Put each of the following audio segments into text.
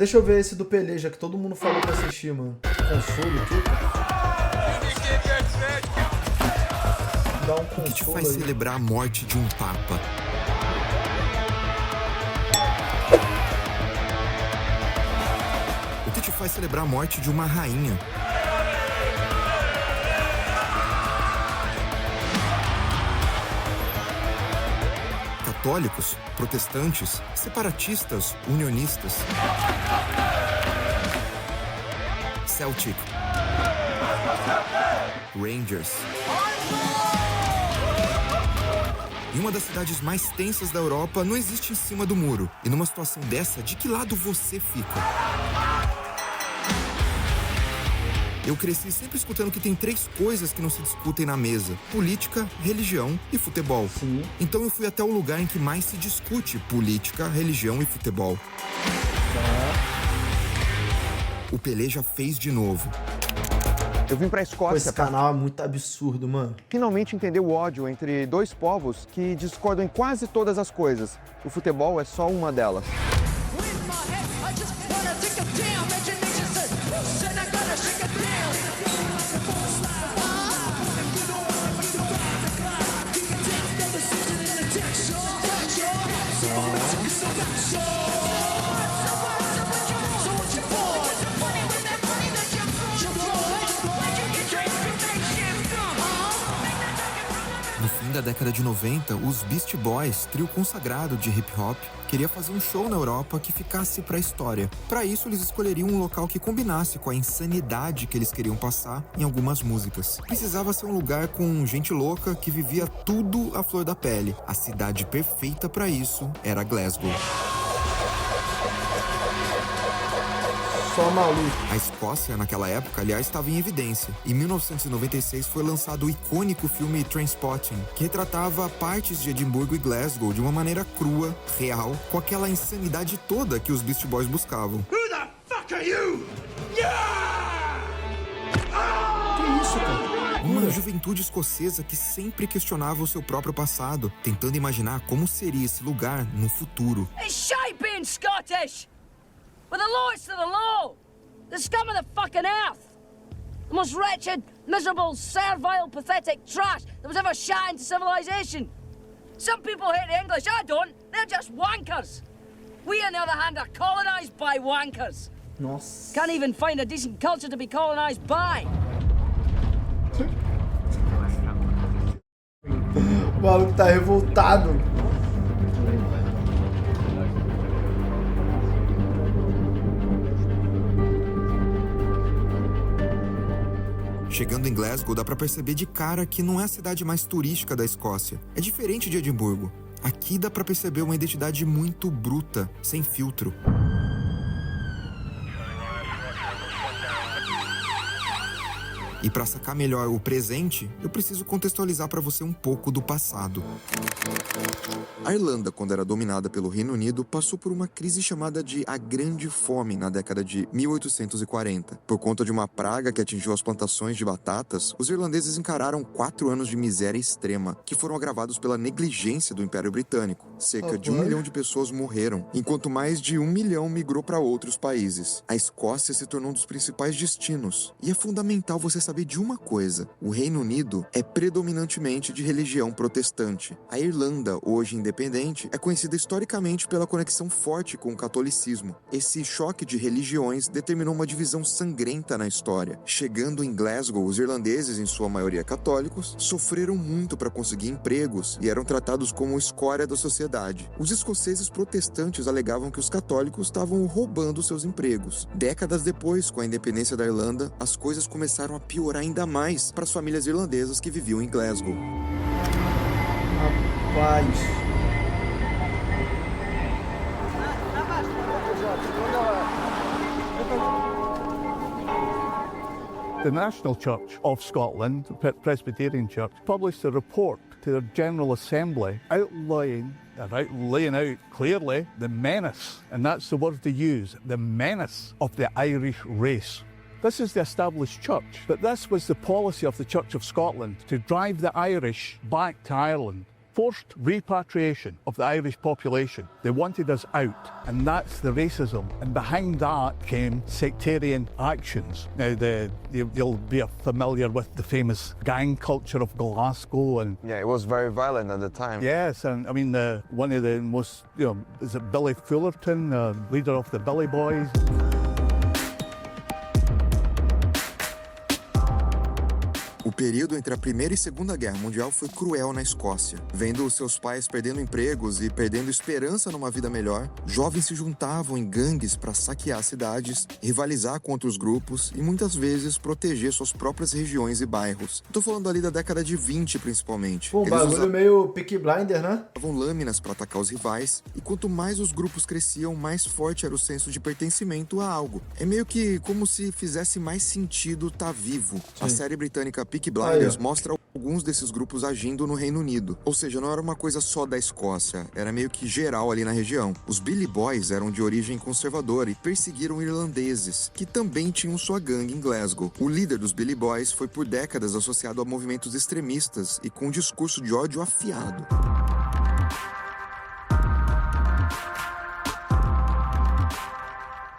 Deixa eu ver esse do Peleja, que todo mundo falou pra assistir, mano. Consolo aqui. Dá um consolo. O que te faz celebrar a morte de um papa? O que te faz celebrar a morte de uma rainha? Católicos, protestantes, separatistas, unionistas. Celtic. Rangers. Em uma das cidades mais tensas da Europa, não existe em cima do muro. E numa situação dessa, de que lado você fica? Eu cresci sempre escutando que tem 3 coisas que não se discutem na mesa: política, religião e futebol. Sim. Então eu fui até o lugar em que mais se discute política, religião e futebol. O Pelé já fez de novo. Eu vim pra Escócia. Esse canal é muito absurdo, mano. Finalmente entender o ódio entre 2 povos que discordam em quase todas as coisas. O futebol é só uma delas. No fim da década de 90, os Beast Boys, trio consagrado de hip hop, queria fazer um show na Europa que ficasse pra história. Pra isso, eles escolheriam um local que combinasse com a insanidade que eles queriam passar em algumas músicas. Precisava ser um lugar com gente louca que vivia tudo à flor da pele. A cidade perfeita pra isso era Glasgow. Só maluco. A Escócia, naquela época, aliás, estava em evidência. Em 1996 foi lançado o icônico filme Trainspotting, que retratava partes de Edimburgo e Glasgow de uma maneira crua, real, com aquela insanidade toda que os Beast Boys buscavam. Que isso, cara? Uma juventude escocesa que sempre questionava o seu próprio passado, tentando imaginar como seria esse lugar no futuro. It's shite being Scottish! We're the lowest of the low! The scum of the fucking earth! The most wretched, miserable, servile, pathetic trash that was ever shot into civilization! Some people hate the English, I don't! They're just wankers! We, on the other hand, are colonized by wankers! Nossa. Can't even find a decent culture to be colonized by! O maluco tá revoltado. Chegando em Glasgow, dá pra perceber de cara que não é a cidade mais turística da Escócia. É diferente de Edimburgo. Aqui dá pra perceber uma identidade muito bruta, sem filtro. E para sacar melhor o presente, eu preciso contextualizar para você um pouco do passado. A Irlanda, quando era dominada pelo Reino Unido, passou por uma crise chamada de a Grande Fome na década de 1840. Por conta de uma praga que atingiu as plantações de batatas, os irlandeses encararam 4 anos de miséria extrema, que foram agravados pela negligência do Império Britânico. Cerca de 1 milhão de pessoas morreram, enquanto mais de 1 milhão migrou para outros países. A Escócia se tornou um dos principais destinos. E é fundamental você saber de uma coisa: o Reino Unido é predominantemente de religião protestante. A Irlanda, hoje independente, é conhecida historicamente pela conexão forte com o catolicismo. Esse choque de religiões determinou uma divisão sangrenta na história. Chegando em Glasgow, os irlandeses, em sua maioria católicos, sofreram muito para conseguir empregos e eram tratados como escória da sociedade. Os escoceses protestantes alegavam que os católicos estavam roubando seus empregos. Décadas depois, com a independência da Irlanda, as coisas começaram a piorar ainda mais para as famílias irlandesas que viviam em Glasgow. Rapaz. The National Church of Scotland, the Presbyterian Church, published a report to their General Assembly laying out clearly the menace, and that's the word they use, the menace of the Irish race. This is the established church, but this was the policy of the Church of Scotland, to drive the Irish back to Ireland. forced repatriation of the Irish population. They wanted us out, and that's the racism. And behind that came sectarian actions. Now, you'll be familiar with the famous gang culture of Glasgow, and Yeah, it was very violent at the time. yes, and I mean, one of the most, is it Billy Fullerton, leader of the Billy Boys? O período entre a Primeira e Segunda Guerra Mundial foi cruel na Escócia. Vendo seus pais perdendo empregos e perdendo esperança numa vida melhor, jovens se juntavam em gangues para saquear cidades, rivalizar com outros grupos e muitas vezes proteger suas próprias regiões e bairros. Tô falando ali da década de 20, principalmente. Pô, um bagulho meio Peaky Blinder, né? Usavam lâminas para atacar os rivais, e quanto mais os grupos cresciam, mais forte era o senso de pertencimento a algo. É meio que como se fizesse mais sentido estar vivo. Sim. A série britânica Peaky Blinders mostra alguns desses grupos agindo no Reino Unido. Ou seja, não era uma coisa só da Escócia, era meio que geral ali na região. Os Billy Boys eram de origem conservadora e perseguiram irlandeses, que também tinham sua gangue em Glasgow. O líder dos Billy Boys foi por décadas associado a movimentos extremistas e com um discurso de ódio afiado.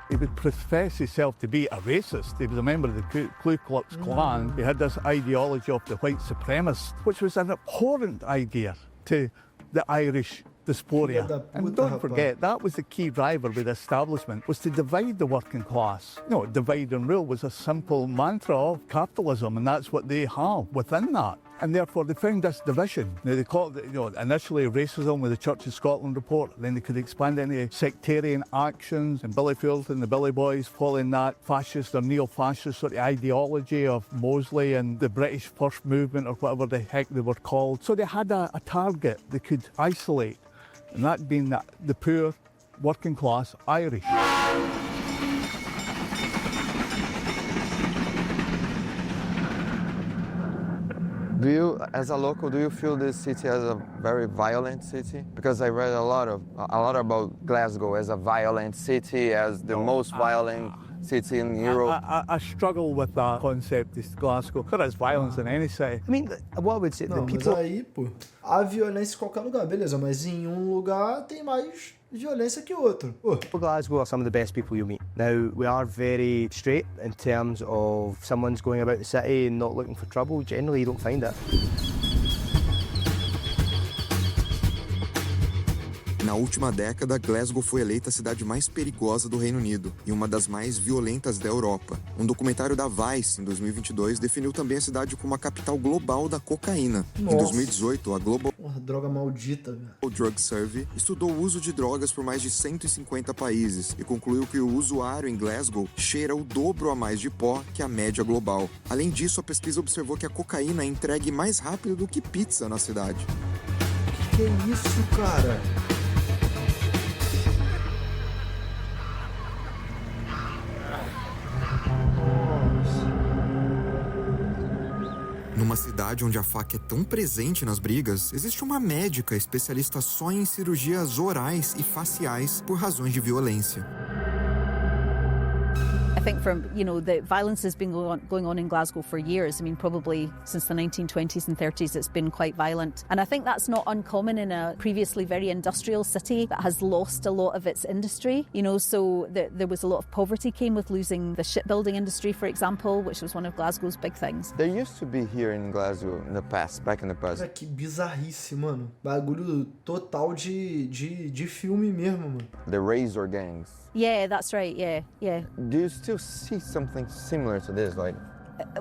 He would profess himself to be a racist. He was a member of the Ku Klux Klan. He had this ideology of the white supremacist, which was an abhorrent idea to the Irish diaspora. And don't forget, that was the key driver with the establishment, was to divide the working class. Divide and rule was a simple mantra of capitalism, and that's what they have within that. And therefore, they found this division. Now, they called it, initially racism with the Church of Scotland report. Then they could expand into sectarian actions, and Billy Fullerton and the Billy Boys following that fascist or neo-fascist sort of ideology of Mosley and the British First Movement, or whatever the heck they were called. So they had a target they could isolate, and that being the poor, working class Irish. As a local, do you feel this city as a very violent city? Because I read a lot about Glasgow as a violent city, as the most violent city in Europe. I struggle with that concept, this Glasgow. There is violence in any city. I mean, what I would say, Não, the people... mas aí, pô, há violência em qualquer lugar, beleza, mas em um lugar tem mais violência que outro. Pô. People in Glasgow are some of the best people you'll meet. Now, we are very straight in terms of someone's going about the city and not looking for trouble. Generally, you don't find it. Na última década, Glasgow foi eleita a cidade mais perigosa do Reino Unido e uma das mais violentas da Europa. Um documentário da Vice, em 2022, definiu também a cidade como a capital global da cocaína. Nossa. Em 2018, a Global Porra, droga maldita, velho. Drug Survey estudou o uso de drogas por mais de 150 países e concluiu que o usuário em Glasgow cheira o dobro a mais de pó que a média global. Além disso, a pesquisa observou que a cocaína é entregue mais rápido do que pizza na cidade. Que isso, cara? Numa cidade onde a faca é tão presente nas brigas, existe uma médica especialista só em cirurgias orais e faciais por razões de violência. I think the violence has been going on in Glasgow for years. I mean, probably since the 1920s and 30s, it's been quite violent. And I think that's not uncommon in a previously very industrial city that has lost a lot of its industry. So there was a lot of poverty came with losing the shipbuilding industry, for example, which was one of Glasgow's big things. There used to be here in Glasgow in the past, back in the past. Cara, que bizarrice, mano. Bagulho total de filme mesmo, mano. The razor gangs. Yeah, that's right, yeah. Do you still see something similar to this?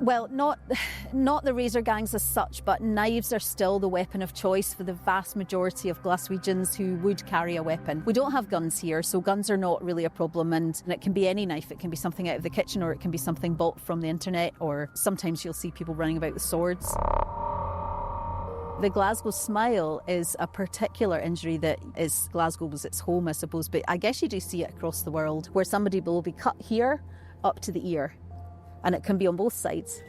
Well, not the razor gangs as such, but knives are still the weapon of choice for the vast majority of Glaswegians who would carry a weapon. We don't have guns here, so guns are not really a problem, and it can be any knife. It can be something out of the kitchen, or it can be something bought from the internet, or sometimes you'll see people running about with swords. The Glasgow smile is a particular injury that is Glasgow was its home, I suppose, but I guess you do see it across the world, where somebody will be cut here up to the ear, and it can be on both sides.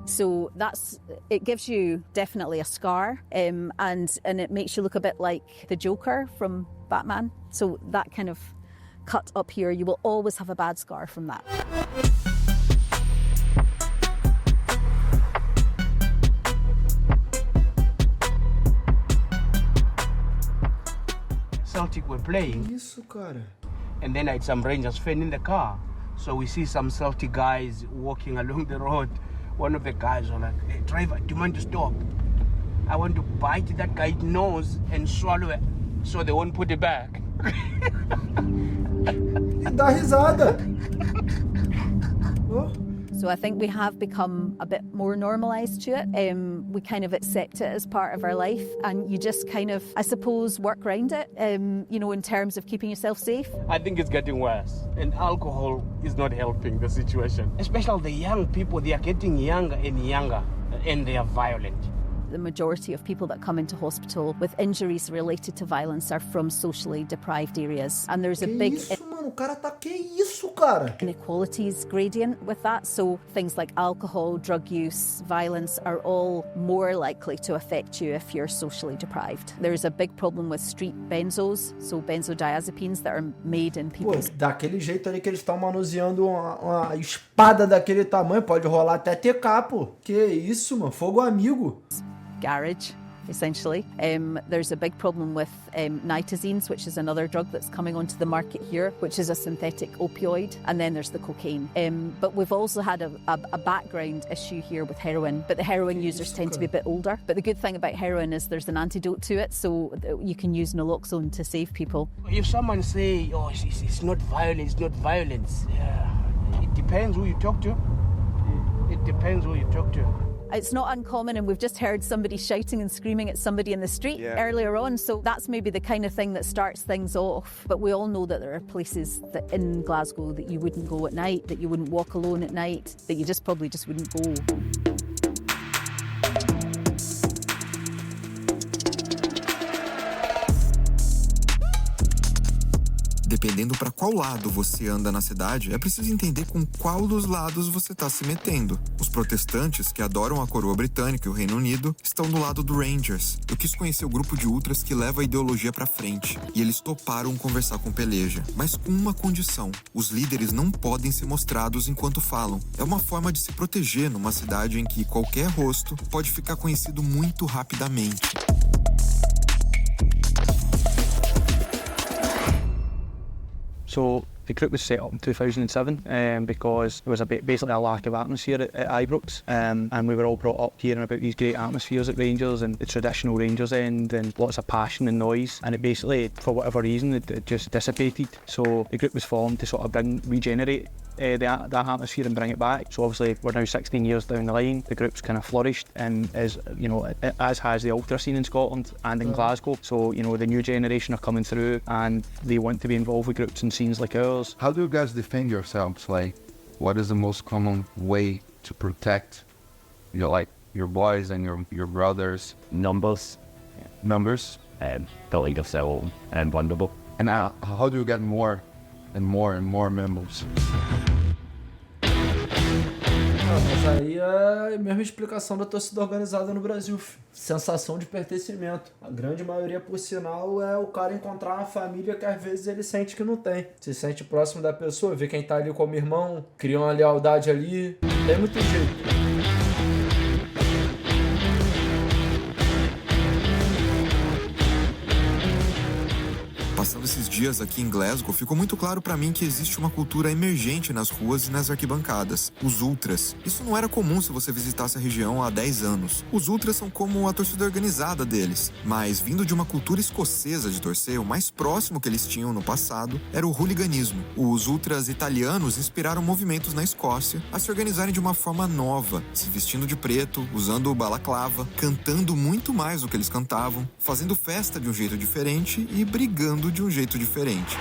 So it gives you definitely a scar, and it makes you look a bit like the Joker from Batman. So that kind of cut up here, you will always have a bad scar from that. playing. Isso, cara. And then I had some Rangers fan in the car. So we see some salty guys walking along the road. One of the guys was like, "Hey, driver, do you mind to stop? I want to bite that guy's nose and swallow it so they won't put it back." E dá risada. Oh. So I think we have become a bit more normalised to it. We kind of accept it as part of our life, and you just kind of, I suppose, work around it, you know, in terms of keeping yourself safe. I think it's getting worse, and alcohol is not helping the situation. Especially the young people, they are getting younger, and they are violent. The majority of people that come into hospital with injuries related to violence are from socially deprived areas. And there's a big Mano, o cara tá... Que isso, cara? inequalities gradient with that. So things like alcohol, drug use, violence are all more likely to affect you if you're socially deprived. There's a big problem with street benzos, so benzodiazepines that are made in Pô, people's... daquele jeito ali que eles estão manuseando uma espada daquele tamanho, pode rolar até TK, pô. Que isso, mano. Fogo amigo. garage, essentially. There's a big problem with nitazines, which is another drug that's coming onto the market here, which is a synthetic opioid, and then there's the cocaine. But we've also had a background issue here with heroin, but the heroin users tend to be a bit older. But the good thing about heroin is there's an antidote to it, so you can use naloxone to save people. If someone say, "Oh, it's not violence, it's not violence," it depends who you talk to. It depends who you talk to. It's not uncommon, and we've just heard somebody shouting and screaming at somebody in the street earlier on, so that's maybe the kind of thing that starts things off. But we all know that there are places that in Glasgow that you wouldn't go at night, that you wouldn't walk alone at night, that you probably just wouldn't go. Dependendo para qual lado você anda na cidade, é preciso entender com qual dos lados você está se metendo. Os protestantes, que adoram a coroa britânica e o Reino Unido, estão do lado do Rangers. Eu quis conhecer o grupo de ultras que leva a ideologia para frente, e eles toparam conversar com Peleja, mas com uma condição: os líderes não podem ser mostrados enquanto falam. É uma forma de se proteger numa cidade em que qualquer rosto pode ficar conhecido muito rapidamente. So the group was set up in 2007 because there was basically a lack of atmosphere at Ibrox, and we were all brought up hearing about these great atmospheres at Rangers and the traditional Rangers end and lots of passion and noise, and it basically, for whatever reason, it just dissipated. So the group was formed to sort of regenerate that atmosphere and bring it back. So obviously we're now 16 years down the line, the group's kind of flourished, and as you know, as has the ultra scene in Scotland and in Glasgow. So you know, the new generation are coming through and they want to be involved with groups and scenes like ours. How do you guys defend yourselves? Like, what is the most common way to protect your boys and your brothers? Numbers, building yourself and vulnerable. And how do you get more and more members? Mas aí é a mesma explicação da torcida organizada no Brasil. Sensação de pertencimento. A grande maioria, por sinal, é o cara encontrar uma família que às vezes ele sente que não tem. Se sente próximo da pessoa, vê quem tá ali como irmão, cria uma lealdade ali. Tem muito jeito. Passando esses dias aqui em Glasgow, ficou muito claro pra mim que existe uma cultura emergente nas ruas e nas arquibancadas. Os ultras. Isso não era comum se você visitasse a região há 10 anos. Os ultras são como a torcida organizada deles. Mas, vindo de uma cultura escocesa de torcer, o mais próximo que eles tinham no passado era o hooliganismo. Os ultras italianos inspiraram movimentos na Escócia a se organizarem de uma forma nova, se vestindo de preto, usando balaclava, cantando muito mais do que eles cantavam, fazendo festa de um jeito diferente e brigando de um jeito diferente.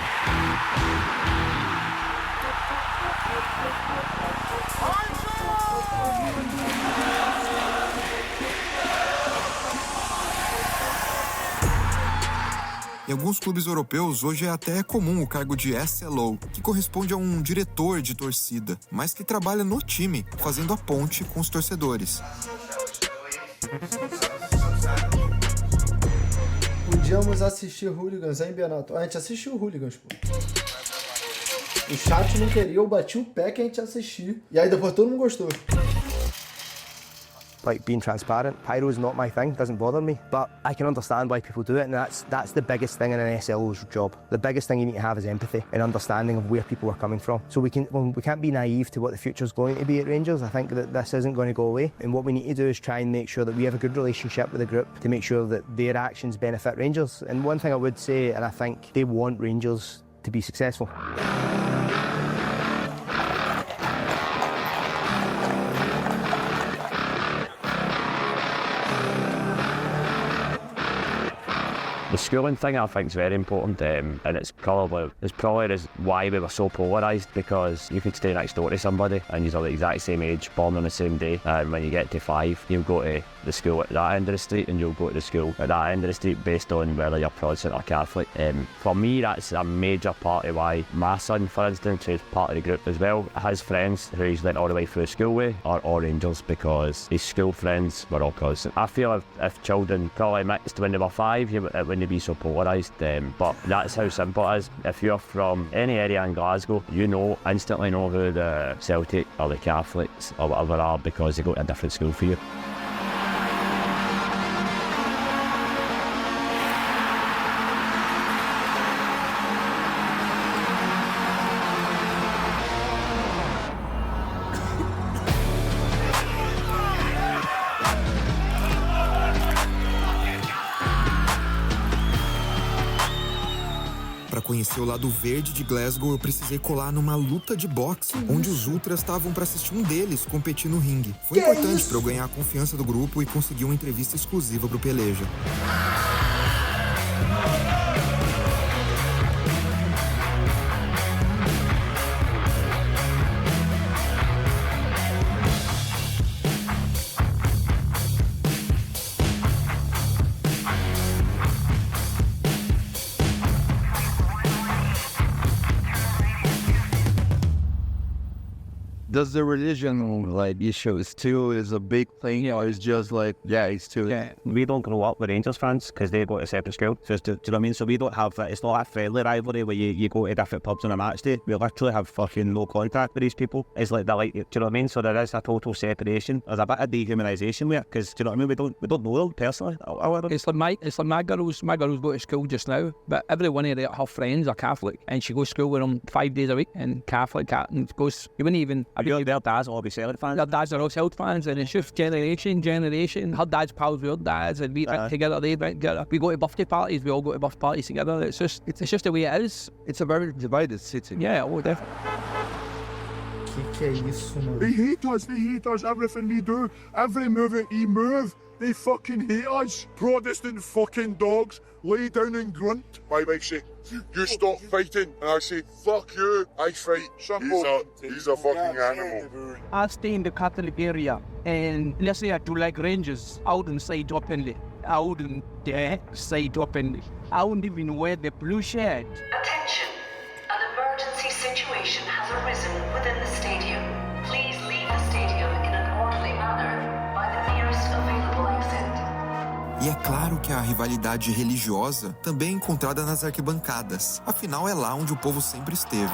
Em alguns clubes europeus, hoje é até comum o cargo de SLO, que corresponde a um diretor de torcida, mas que trabalha no time, fazendo a ponte com os torcedores. Podíamos assistir Hooligans, hein, Renato? A gente assistiu Hooligans, pô. O chat não queria, eu bati o pé que a gente assistir. E aí depois todo mundo gostou. like being transparent. Pyro's not my thing, doesn't bother me, but I can understand why people do it, and that's the biggest thing in an SLO's job. The biggest thing you need to have is empathy and understanding of where people are coming from. So we can't be naive to what the future's going to be at Rangers. I think that this isn't going to go away, and what we need to do is try and make sure that we have a good relationship with the group to make sure that their actions benefit Rangers. And one thing I would say, and I think they want Rangers to be successful. The schooling thing I think is very important, and it's probably why we were so polarised, because you could stay next door to somebody and you're the exact same age, born on the same day, and when you get to 5 you'll go to the school at that end of the street and you'll go to the school at that end of the street based on whether you're Protestant or Catholic. For me that's a major part of why my son, for instance, who's part of the group as well, his friends who he's went all the way through school with are all Rangers, because his school friends were all Protestant. I feel if children probably mixed when they were 5 it wouldn't be so polarised, but that's how simple it is. If you're from any area in Glasgow, you instantly know who the Celtic or the Catholics or whatever are, because they go to a different school for you. Para conhecer o lado verde de Glasgow, eu precisei colar numa luta de boxe, onde os ultras estavam para assistir um deles competir no ringue. Foi importante para eu ganhar a confiança do grupo e conseguir uma entrevista exclusiva pro Peleja. Does the religion like issues too is a big thing, or it's just like it's too? Yeah, we don't grow up with Rangers fans because they go to separate school. So do you know what I mean? So we don't have that. It's not a friendly rivalry where you go to different pubs on a match day. We literally have fucking no contact with these people. It's like they're like, do you know what I mean? So there is a total separation. There's a bit of dehumanisation there, because do you know what I mean? We don't know them personally. It's like my girls go to school just now, but every one of her friends are Catholic, and she goes to school with them 5 days a week, and Catholic and goes. You wouldn't even. Their dads will be Celtic fans. Their dads are all Celtic fans, and it's just generation. Her dad's pals with her dads, and we drink together, they drink together. We go to birthday parties, we all go to birthday parties together. It's just the way it is. It's a very divided city. Yeah, definitely. Que é isso, mano? They hate us, everything we do, every move we move, they fucking hate us. Protestant fucking dogs, lay down and grunt. My wife say, you stop fighting, and I say, fuck you, I fight. He's a fucking animal. I stay in the Catholic area, and let's say I do like Rangers, I wouldn't say it openly. I wouldn't dare say it openly. I wouldn't even wear the blue shirt. Attention, an emergency situation has arisen within the stadium. Please leave the stadium in an orderly manner by the nearest available exit. E é claro que a rivalidade religiosa também é encontrada nas arquibancadas. Afinal, é lá onde o povo sempre esteve.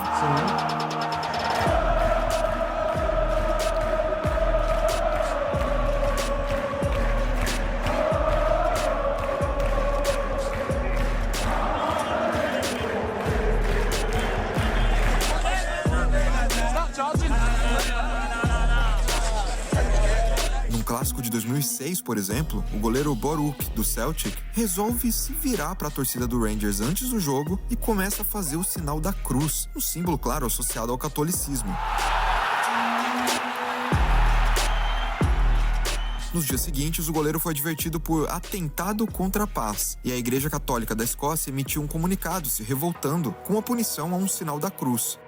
Clássico de 2006, por exemplo, o goleiro Boruk, do Celtic, resolve se virar para a torcida do Rangers antes do jogo e começa a fazer o sinal da cruz, um símbolo, claro, associado ao catolicismo. Nos dias seguintes, o goleiro foi advertido por atentado contra a paz, e a Igreja Católica da Escócia emitiu um comunicado se revoltando com a punição a um sinal da cruz.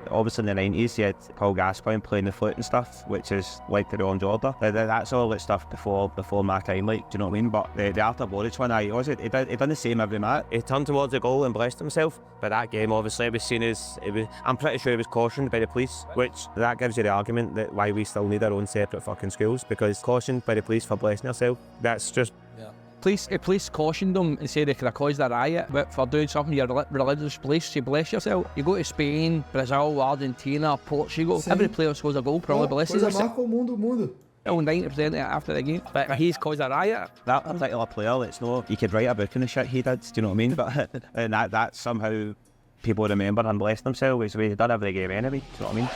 Obviously in the 90s you had Paul Gascoigne playing the flute and stuff, which is like the Orange Order. That's all that stuff before my time, like, do you know what I mean? But the Arthur Borich one, he done the same every match. He turned towards the goal and blessed himself. But that game, obviously, it was seen as, I'm pretty sure he was cautioned by the police, which that gives you the argument that why we still need our own separate fucking schools, because cautioned by the police for blessing yourself, that's just... Police cautioned them and said they could have caused a riot, but for doing something in your religious place, you bless yourself. You go to Spain, Brazil, Argentina, Portugal, every player scores a goal, probably blesses coisa himself. marca o mundo. still 90% of it after the game. But he's caused a riot. That particular player, it's no, you could write a book on the shit he did, do you know what I mean? But and that somehow people remember and bless themselves. We done every game anyway, do you know what I mean?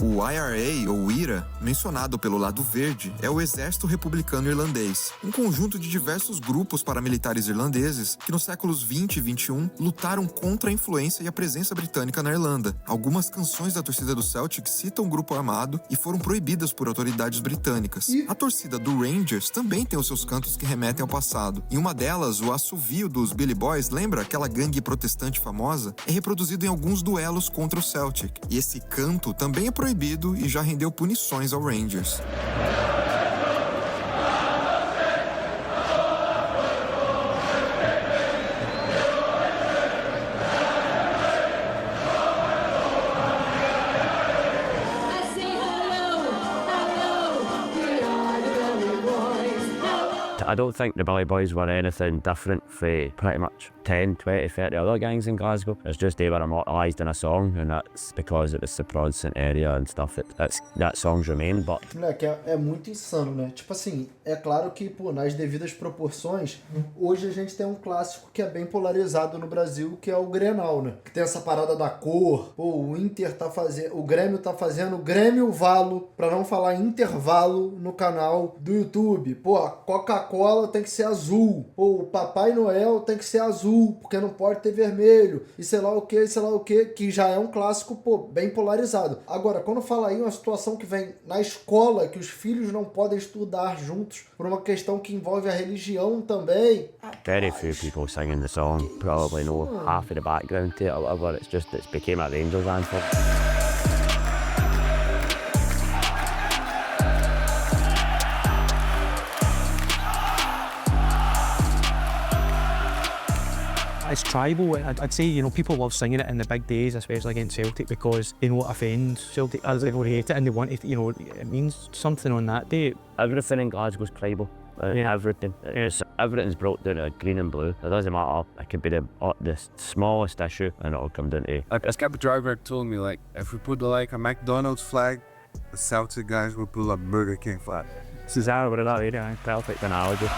O IRA, ou IRA, mencionado pelo lado verde, é o Exército Republicano Irlandês, um conjunto de diversos grupos paramilitares irlandeses que nos séculos 20 e 21 lutaram contra a influência e a presença britânica na Irlanda. Algumas canções da torcida do Celtic citam o grupo armado e foram proibidas por autoridades britânicas. A torcida do Rangers também tem os seus cantos que remetem ao passado. Em uma delas, o assovio dos Billy Boys, lembra aquela gangue protestante famosa? É reproduzido em alguns duelos contra o Celtic. E esse canto também é proibido e já rendeu punições ao Rangers. I don't think the Billy Boys were anything different for pretty much 10, 20, 30 other gangs in Glasgow. It's just they were immortalised in a song, and that's because it was the Protestant area and stuff. That songs remain, but... Moleque, é muito insano, né? Tipo assim, é claro que, pô, nas devidas proporções, hoje a gente tem um clássico que é bem polarizado no Brasil, que é o Grenal, né? Que tem essa parada da cor, pô, o Inter tá fazendo, o Grêmio tá fazendo Grêmio Valo, pra não falar intervalo no canal do YouTube. Pô, a Coca-Cola tem que ser azul, pô, o Papai Noel tem que ser azul, porque não pode ter vermelho, e sei lá o que já é um clássico, pô, bem polarizado. Agora, quando fala aí uma situação que vem na escola, que os filhos não podem estudar juntos, por uma questão que envolve a religião também. Very few people singing the song probably know half of the background to it or whatever. It's became a Rangers anthem. It's tribal. I'd say, you know, people love singing it in the big days, especially against Celtic, because they know it offends Celtic as they hate it, and they want it, you know, it means something on that day. Everything in Glasgow's tribal. Yeah. Everything. Everything's brought down to green and blue. It doesn't matter. It could be the smallest issue and it'll come down to... A cab driver told me, like, if we put like a McDonald's flag, the Celtic guys will put a Burger King flag. This is how we're in that area. Perfect analogy.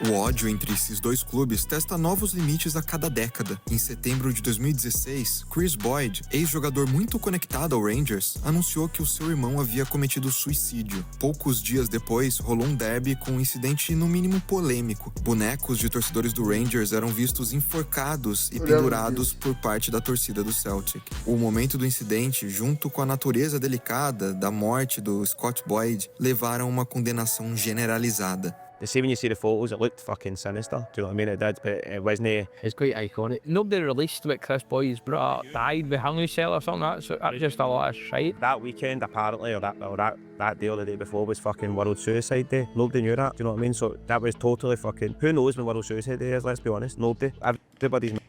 O ódio entre esses dois clubes testa novos limites a cada década. Em setembro de 2016, Chris Boyd, ex-jogador muito conectado ao Rangers, anunciou que o seu irmão havia cometido suicídio. Poucos dias depois, rolou um derby com um incidente no mínimo polêmico. Bonecos de torcedores do Rangers eram vistos enforcados e pendurados por parte da torcida do Celtic. O momento do incidente, junto com a natureza delicada da morte do Scott Boyd, levaram a uma condenação generalizada. See, when you see the photos, it looked fucking sinister. Do you know what I mean? It did, but it wasn't... It's quite iconic. Nobody released what Chris Boyd's brought up, died behind himself or something like that, so that's just a lot of shite. That weekend, apparently, or that day or the day before was fucking World Suicide Day. Nobody knew that, do you know what I mean? So that was totally fucking... Who knows when World Suicide Day is, let's be honest? Nobody. Everybody's...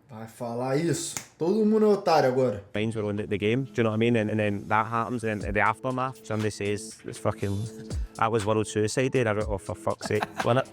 Vai falar isso. Todo mundo é otário agora. Minds were on the game, do you know what I mean? And then that happens, and in the aftermath, somebody says, it's fucking... That was World Suicide Day, and I went, oh, for fuck's sake.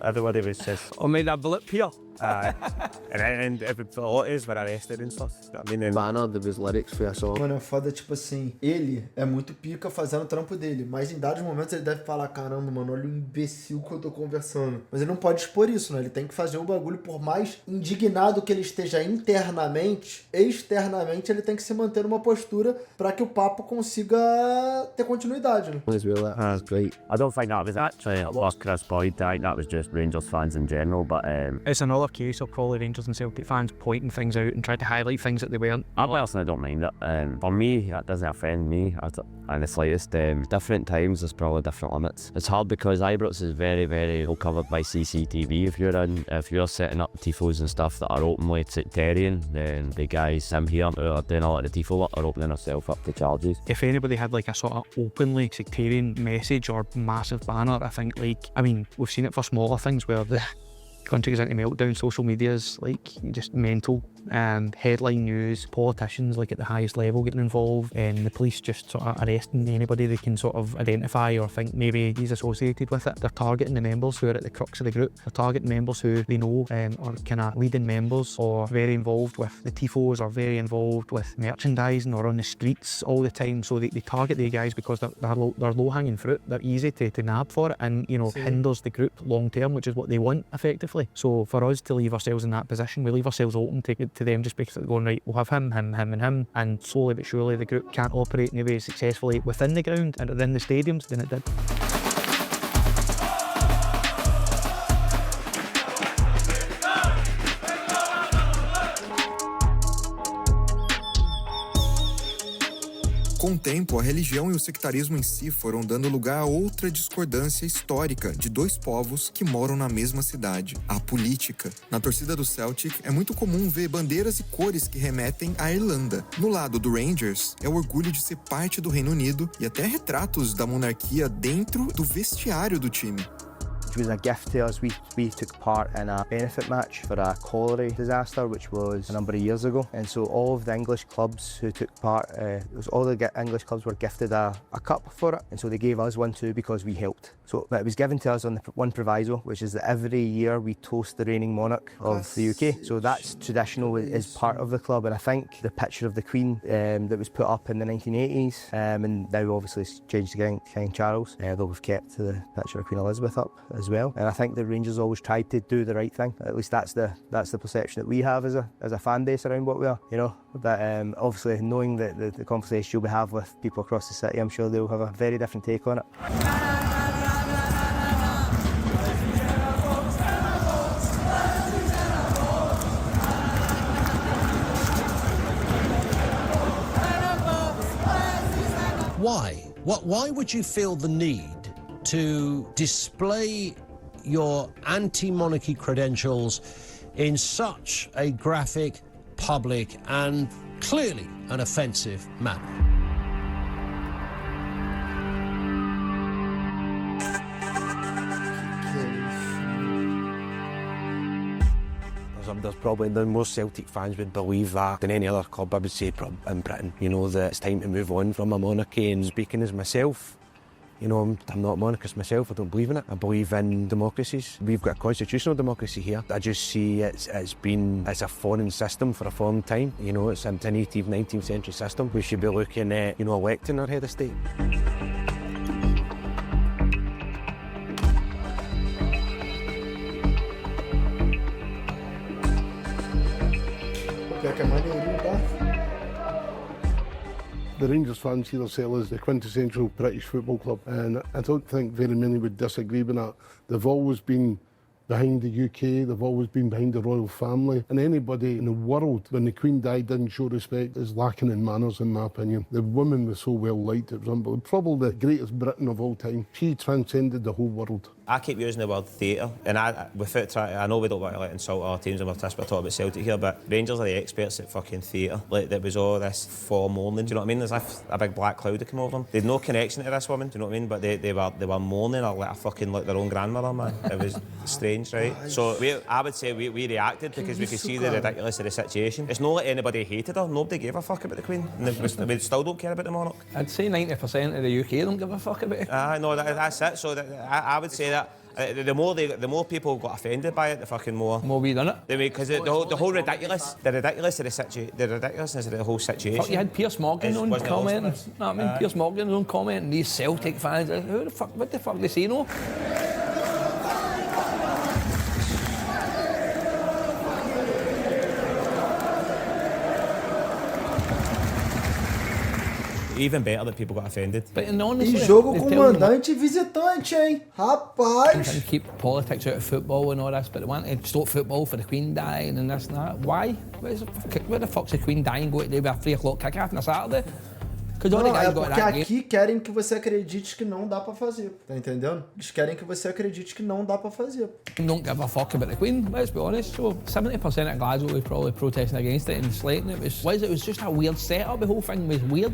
Everybody was just... I made a blip here. And a lot of us were arrested and stuff. You know what I mean? Banner, there was lyrics for a song. Mano, é foda, tipo assim, ele é muito pica fazendo o trampo dele, mas em dados momentos ele deve falar, caramba, mano, olha o imbecil que eu tô conversando. Mas ele não pode expor isso, né? Ele tem que fazer o bagulho, por mais indignado que ele esteja internamente, externamente ele tem que se manter numa postura pra que o papo consiga ter continuidade, né? That's great. I don't think that was actually what Chris Boyd died. That was just Rangers fans in general, but... It's another case of probably Rangers and Celtic fans pointing things out and trying to highlight things that they weren't. I personally don't mind it. For me, that doesn't offend me in the slightest. Different times, there's probably different limits. It's hard because Ibrox is very, very well covered by CCTV. If you're setting up tifos and stuff that are openly sectarian, then the guys here who are doing a lot of the tifo work are opening themselves up to charges. If anybody had like a sort of openly sectarian message or massive banner, I think, like, I mean, we've seen it for smaller things where the country goes into meltdown, social media's like just mental. headline news, politicians like at the highest level getting involved, and the police just sort of arresting anybody they can sort of identify or think maybe he's associated with it. They're targeting the members who are at the crux of the group. They're targeting members who they know are kind of leading members or very involved with the tifos or very involved with merchandising or on the streets all the time. So they target the guys because they're low-hanging fruit. They're easy to nab for it, and hinders the group long term, which is what they want effectively. So for us to leave ourselves in that position, we leave ourselves open to them just basically going, right, we'll have him, and slowly but surely the group can't operate maybe successfully within the ground and within the stadiums than it did. Com o tempo, a religião e o sectarismo em si foram dando lugar a outra discordância histórica de dois povos que moram na mesma cidade, a política. Na torcida do Celtic, é muito comum ver bandeiras e cores que remetem à Irlanda. No lado do Rangers, é o orgulho de ser parte do Reino Unido e até retratos da monarquia dentro do vestiário do time. It was a gift to us. We took part in a benefit match for a cholera disaster, which was a number of years ago. And so all of the English clubs who took part, all the English clubs were gifted a cup for it. And so they gave us one too because we helped. So it was given to us on the one proviso, which is that every year we toast the reigning monarch of the UK. So that's traditional, is part of the club. And I think the picture of the Queen that was put up in the 1980s, and now obviously it's changed to King Charles, though we've kept the picture of Queen Elizabeth up as well. And I think the Rangers always tried to do the right thing. At least that's the perception that we have as a fan base around what we are. But obviously knowing that the conversation you'll have with people across the city, I'm sure they'll have a very different take on it. Why would you feel the need to display your anti-monarchy credentials in such a graphic, public and clearly an offensive manner? There's probably the most Celtic fans would believe that than any other club, I would say, in Britain. That it's time to move on from a monarchy. And speaking as myself, I'm not a monarchist myself, I don't believe in it. I believe in democracies. We've got a constitutional democracy here. I just see it's a foreign system for a foreign time. It's an 18th, 19th century system. We should be looking at, electing our head of state. The Rangers fans see themselves as the quintessential British football club, and I don't think very many would disagree with that. They've always been behind the UK, they've always been behind the royal family, and anybody in the world, when the Queen died, didn't show respect is lacking in manners, in my opinion. The woman was so well liked, it was unbelievable. Probably the greatest Britain of all time. She transcended the whole world. I keep using the word theatre, and I know we don't want to insult our teams and we're talking about Celtic here, but Rangers are the experts at fucking theatre. Like, there was all this mourning, do you know what I mean? There's a big black cloud that came over them. They had no connection to this woman, do you know what I mean? But they were mourning her like their own grandmother, man. It was strange, right? So I would say we reacted because we could see the ridiculous of the situation. It's not like anybody hated her, nobody gave a fuck about the Queen, and we still don't care about the monarch. I'd say 90% of the UK don't give a fuck about it. No, that's it. So I would say that the more people got offended by it, the fucking more we done it. Because the whole ridiculousness of the ridiculousness of the whole situation. Fuck, you had Piers Morgan on commenting. Piers Morgan on commenting. These Celtic fans, what the fuck they say no? Even better that people got offended. But honestly, e jogo com mandante e visitante, hein? Rapaz! They keep politics out of football and all this, but they want to stop football for the Queen dying and this and that. Why? Where the fuck's the Queen dying going to do with a 3 o'clock kick-off on a Saturday? Não, é porque aqui querem que você acredite que não dá pra fazer, tá entendendo? Eles querem que você acredite que não dá pra fazer. Don't give a fuck about the Queen, let's be honest. So 70% of Glasgow was probably protesting against it and slating it. It was just a weird setup, the whole thing was weird.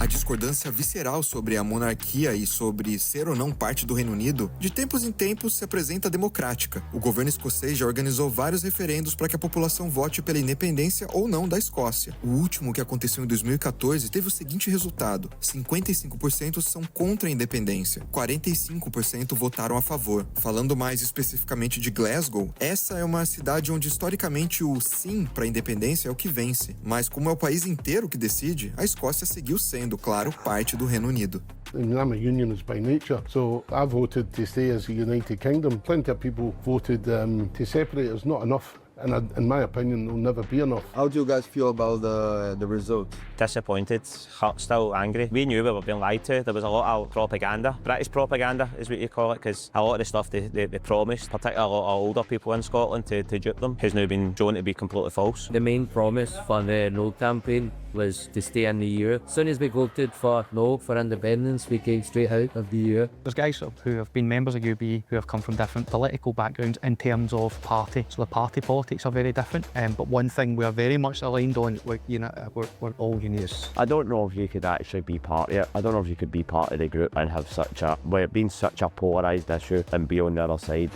A discordância visceral sobre a monarquia e sobre ser ou não parte do Reino Unido, de tempos em tempos se apresenta democrática. O governo escocês já organizou vários referendos para que a população vote pela independência ou não da Escócia. O último, que aconteceu em 2014, teve o seguinte resultado: 55% são contra a independência, 45% votaram a favor. Falando mais especificamente de Glasgow, essa é uma cidade onde historicamente o sim para a independência é o que vence, mas como é o país inteiro que decide, a Escócia seguiu sendo, claro, parte do Reino Unido. And I'm a unionist by nature, so I voted to stay as a United Kingdom. Plenty of people voted to separate. It's not enough. And in my opinion, there'll never be enough. How do you guys feel about the result? Disappointed, hurt, still angry. We knew we were being lied to. There was a lot of propaganda. British propaganda is what you call it, because a lot of the stuff they promised, particularly a lot of older people in Scotland to dupe them, has now been shown to be completely false. The main promise for the No campaign was to stay in the EU. As soon as we voted for No, for independence, we came straight out of the EU. There's guys who have been members of UB who have come from different political backgrounds in terms of party. So the party politics are very different. But one thing we're very much aligned on, we're all unionists. I don't know if you could actually be part of it. I don't know if you could be part of the group and have it being such a polarised issue and be on the other side.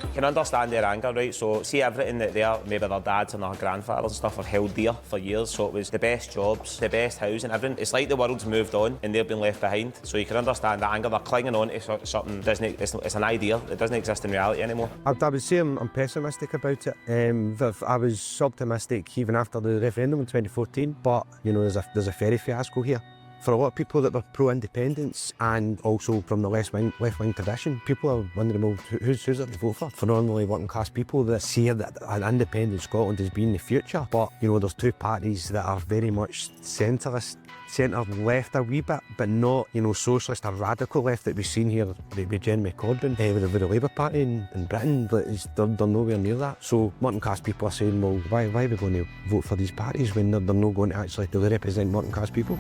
You can understand their anger, right? So see everything that maybe their dads and their grandfathers and stuff have held dear for years. So it was the best jobs, the best housing, everything. It's like the world's moved on and they've been left behind. So you can understand the anger. They're clinging on to something. It's an idea that doesn't exist in reality anymore. I would say I'm pessimistic about it. I was optimistic even after the referendum in 2014, but you know there's a ferry fiasco here. For a lot of people that were pro-independence and also from the left-wing tradition, people are wondering, well, who's it to vote for? For normally working class people that see that an independent Scotland as being the future. But, you know, there's two parties that are very much centrist, centre-left a wee bit, but not, you know, socialist or radical left that we've seen here with Jeremy Corbyn, with the Labour Party in Britain. But they're nowhere near that. So working class people are saying, well, why are we going to vote for these parties when they're not going to actually represent working class people?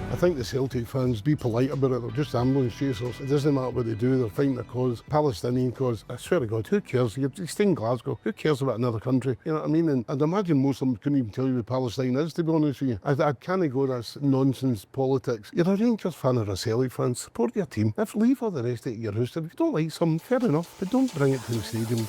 I think the Celtic fans, be polite about it, they're just ambulance chasers. It doesn't matter what they do, they're fighting a cause, Palestinian cause. I swear to God, who cares? You stay in Glasgow, who cares about another country? You know what I mean? And I'd imagine most of them couldn't even tell you what Palestine is, to be honest with you. I can't go this nonsense politics. You're a Rangers fan or a Celtic fan, support your team. If leave all the rest of it at your house, if you don't like something, fair enough, but don't bring it to the stadium.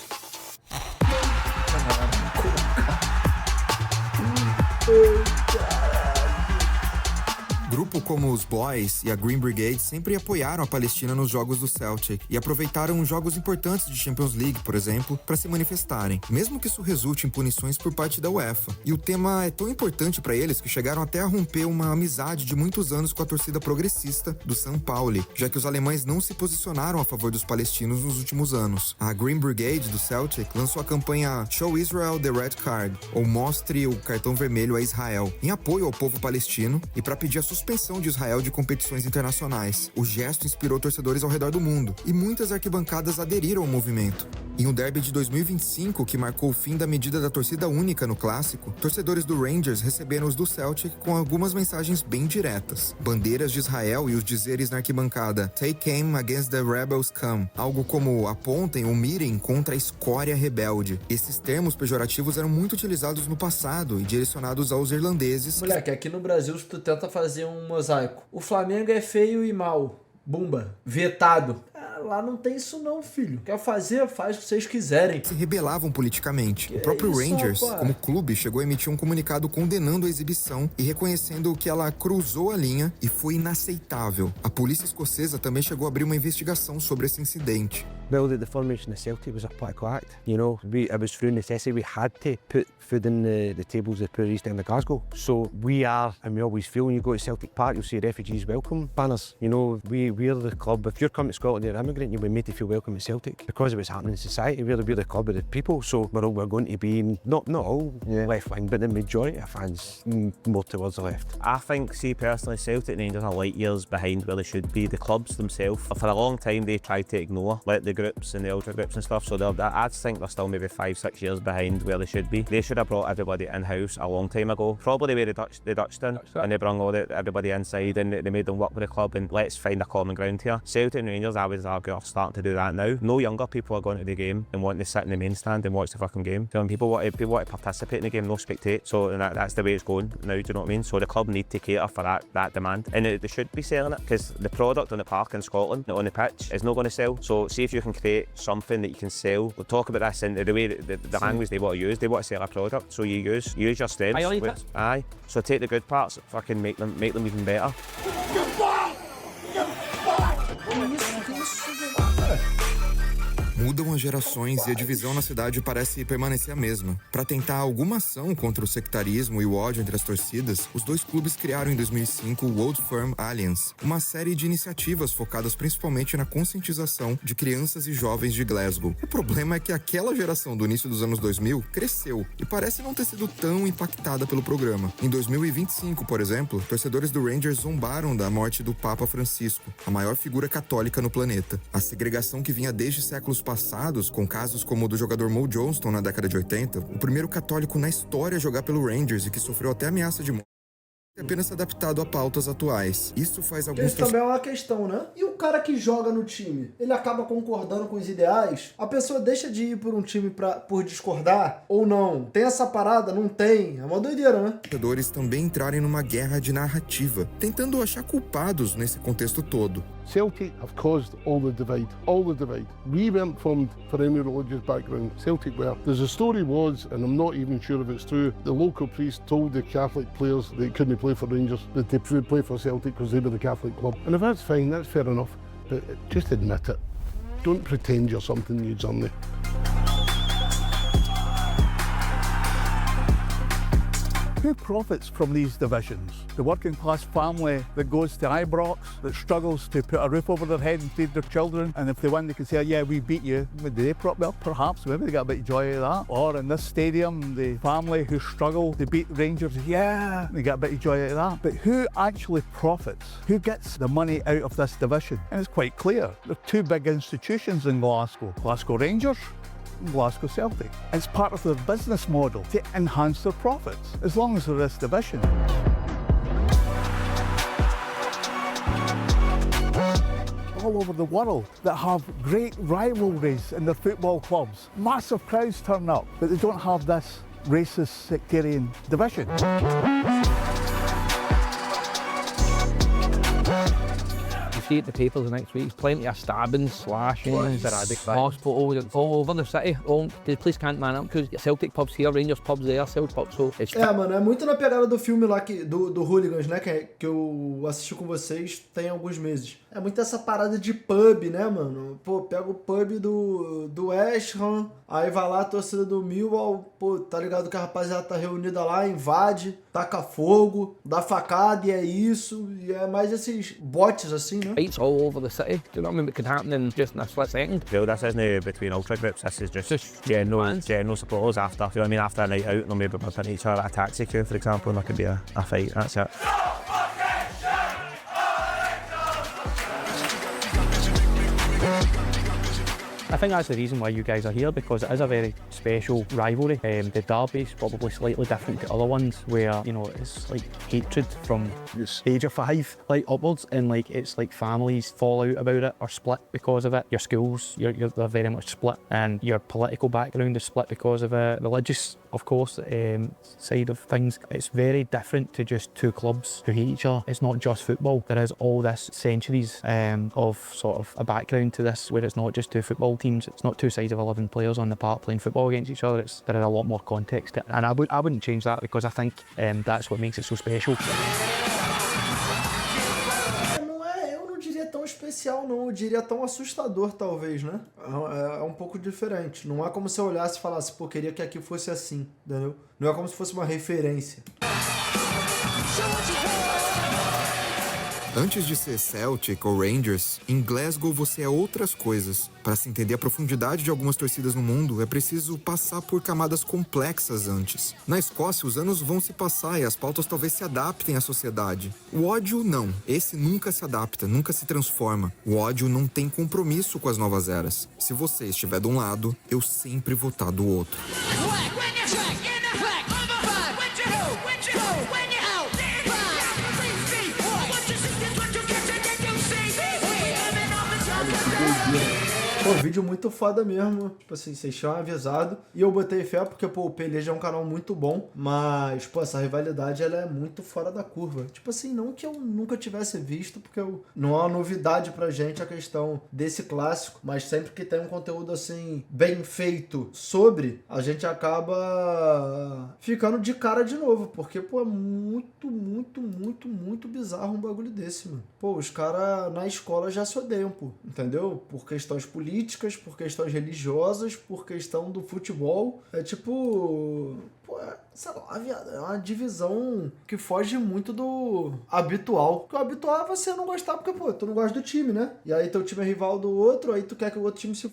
Grupo como os Boys e a Green Brigade sempre apoiaram a Palestina nos jogos do Celtic e aproveitaram jogos importantes de Champions League, por exemplo, para se manifestarem, mesmo que isso resulte em punições por parte da UEFA. E o tema é tão importante para eles que chegaram até a romper uma amizade de muitos anos com a torcida progressista do São Paulo, já que os alemães não se posicionaram a favor dos palestinos nos últimos anos. A Green Brigade do Celtic lançou a campanha Show Israel the Red Card, ou Mostre o Cartão Vermelho a Israel, em apoio ao povo palestino e para pedir a suspensão de Israel de competições internacionais. O gesto inspirou torcedores ao redor do mundo e muitas arquibancadas aderiram ao movimento. Em um derby de 2025, que marcou o fim da medida da torcida única no clássico, torcedores do Rangers receberam os do Celtic com algumas mensagens bem diretas. Bandeiras de Israel e os dizeres na arquibancada Take aim against the rebels come, algo como apontem ou mirem contra a escória rebelde. Esses termos pejorativos eram muito utilizados no passado e direcionados aos irlandeses. Moleque, aqui no Brasil, se tu tenta fazer um mosaico, o Flamengo é feio e mau, bumba, vetado. Lá não tem isso não, filho. Quer fazer, faz o que vocês quiserem. Se rebelavam politicamente. O próprio Rangers, como clube, chegou a emitir um comunicado condenando a exibição e reconhecendo que ela cruzou a linha e foi inaceitável. A polícia escocesa também chegou a abrir uma investigação sobre esse incidente. Well, the formation of Celtic was a political act. You know, it was through necessity. We had to put food in the tables of the poor East End of Glasgow. So we are, and we always feel when you go to Celtic Park, you'll see refugees welcome banners. You know, we're the club. If you're coming to Scotland, you're an immigrant, you'll be made to feel welcome at Celtic. Because of what's happening in society, we're the club of the people. So we're going to be, not all left wing, but the majority of fans more towards the left. I think, see personally, Celtic and Rangers are light years behind where they should be. The clubs themselves, for a long time, they tried to ignore, let the groups and the ultra groups and stuff, so I think they're still maybe 5-6 years behind where they should be. They should have brought everybody in-house a long time ago, probably the way the Dutch done, and they brought everybody inside and they made them work with the club, and let's find a common ground here. Celtic and Rangers, I would argue, are starting to do that now. No younger people are going to the game and wanting to sit in the main stand and watch the fucking game. So people want to participate in the game, no spectate. So that's the way it's going now, do you know what I mean? So the club need to cater for that demand, and they should be selling it, because the product on the park in Scotland, on the pitch, is not going to sell. So see if you can create something that you can sell. We'll talk about this in the way the language they want to use. They want to sell a product, so you use your strengths. Aye. So take the good parts, fucking make them even better. Mudam as gerações e a divisão na cidade parece permanecer a mesma. Para tentar alguma ação contra o sectarismo e o ódio entre as torcidas, os dois clubes criaram em 2005 o Old Firm Alliance, uma série de iniciativas focadas principalmente na conscientização de crianças e jovens de Glasgow. O problema é que aquela geração do início dos anos 2000 cresceu e parece não ter sido tão impactada pelo programa. Em 2025, por exemplo, torcedores do Rangers zombaram da morte do Papa Francisco, a maior figura católica no planeta. A segregação que vinha desde séculos passados, com casos como o do jogador Mo Johnston na década de 80, o primeiro católico na história a jogar pelo Rangers e que sofreu até ameaça de morte, é apenas adaptado a pautas atuais. Isso faz alguns... Isso também é uma questão, né? E o cara que joga no time, ele acaba concordando com os ideais? A pessoa deixa de ir por um time por discordar? Ou não? Tem essa parada? Não tem? É uma doideira, né? Os jogadores também entrarem numa guerra de narrativa, tentando achar culpados nesse contexto todo. Celtic have caused all the divide, all the divide. We weren't formed for any religious background. Celtic were. There's a story was, and I'm not even sure if it's true, the local priest told the Catholic players they couldn't play for Rangers, that they would play for Celtic because they were the Catholic club. And if that's fine, that's fair enough, but just admit it. Don't pretend you're something you aren't. Who profits from these divisions? The working class family that goes to Ibrox, that struggles to put a roof over their head and feed their children, and if they win they can say, yeah, we beat you. Do they well, perhaps, maybe they get a bit of joy out of that. Or in this stadium, the family who struggle to beat Rangers, yeah, they get a bit of joy out of that. But who actually profits? Who gets the money out of this division? And it's quite clear. There are two big institutions in Glasgow. Glasgow Rangers, Glasgow Celtic. It's part of their business model to enhance their profits, as long as they're this division. All over the world that have great rivalries in their football clubs. Massive crowds turn up, but they don't have this racist sectarian division. See at the papers next week, plenty of stabbings, slashings, hospitals all over the city. The police can't man up because Celtic pubs here, Rangers pubs there, Celtic pubs, so it's... Mano, é muito na pegada do filme lá do Hooligans, né, que eu assisti com vocês tem alguns meses. É muito essa parada de pub, né, mano? Pô, pega o pub do West Ham, aí vai lá a torcida do Millwall, pô, tá ligado que a rapaziada tá reunida lá, invade, taca fogo, dá facada e é isso. E é mais esses bots assim, né? Fights all over the city. Do you know what I mean? It could happen in just in a split second. Well, this isn't between ultra groups, this is just general supporters after, you know what I mean, after a night out, they'll maybe bump into each other at a taxi queue, for example, and there could be a fight, that's it. I think that's the reason why you guys are here, because it is a very special rivalry. The derby's probably slightly different to other ones where, you know, it's like hatred from the age of 5 like upwards, and like it's like families fall out about it or split because of it. Your schools, they're very much split, and your political background is split because of a religious, of course, side of things. It's very different to just two clubs who hate each other. It's not just football. There is all this centuries of sort of a background to this, where it's not just two football teams. It's not two sides of 11 players on the park playing football against each other. There is a lot more context to it. And I wouldn't change that, because I think that's what makes it so special. Eu não diria tão especial, não. Eu diria tão assustador, talvez, né? É um pouco diferente. Não é como se eu olhasse e falasse, pô, queria que aqui fosse assim, entendeu? Não é como se fosse uma referência. Antes de ser Celtic ou Rangers, em Glasgow você é outras coisas. Para se entender a profundidade de algumas torcidas no mundo, é preciso passar por camadas complexas antes. Na Escócia, os anos vão se passar e as pautas talvez se adaptem à sociedade. O ódio, não. Esse nunca se adapta, nunca se transforma. O ódio não tem compromisso com as novas eras. Se você estiver de um lado, eu sempre vou estar do outro. Pô, vídeo muito foda mesmo. Tipo assim, vocês tinham avisado. E eu botei fé porque, pô, o Peleja é um canal muito bom. Mas, pô, essa rivalidade, ela é muito fora da curva. Tipo assim, não que eu nunca tivesse visto, porque não é uma novidade pra gente a questão desse clássico. Mas sempre que tem um conteúdo, assim, bem feito sobre, a gente acaba ficando de cara de novo. Porque, pô, é muito, muito, muito, muito bizarro um bagulho desse, mano. Pô, os caras na escola já se odeiam, pô. Entendeu? Por questões políticas, por questões religiosas, por questão do futebol. É tipo... Pô, sei lá, viado, é uma divisão que foge muito do habitual. Porque o habitual é você não gostar porque, pô, tu não gosta do time, né? E aí teu time é rival do outro, aí tu quer que o outro time se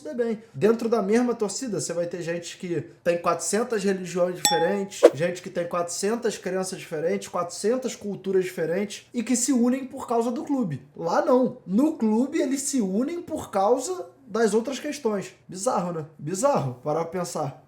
dê bem. Dentro da mesma torcida, você vai ter gente que tem 400 religiões diferentes, gente que tem 400 crenças diferentes, 400 culturas diferentes e que se unem por causa do clube. Lá não. No clube eles se unem por causa das outras questões. Bizarro, né? Bizarro, parar pra pensar.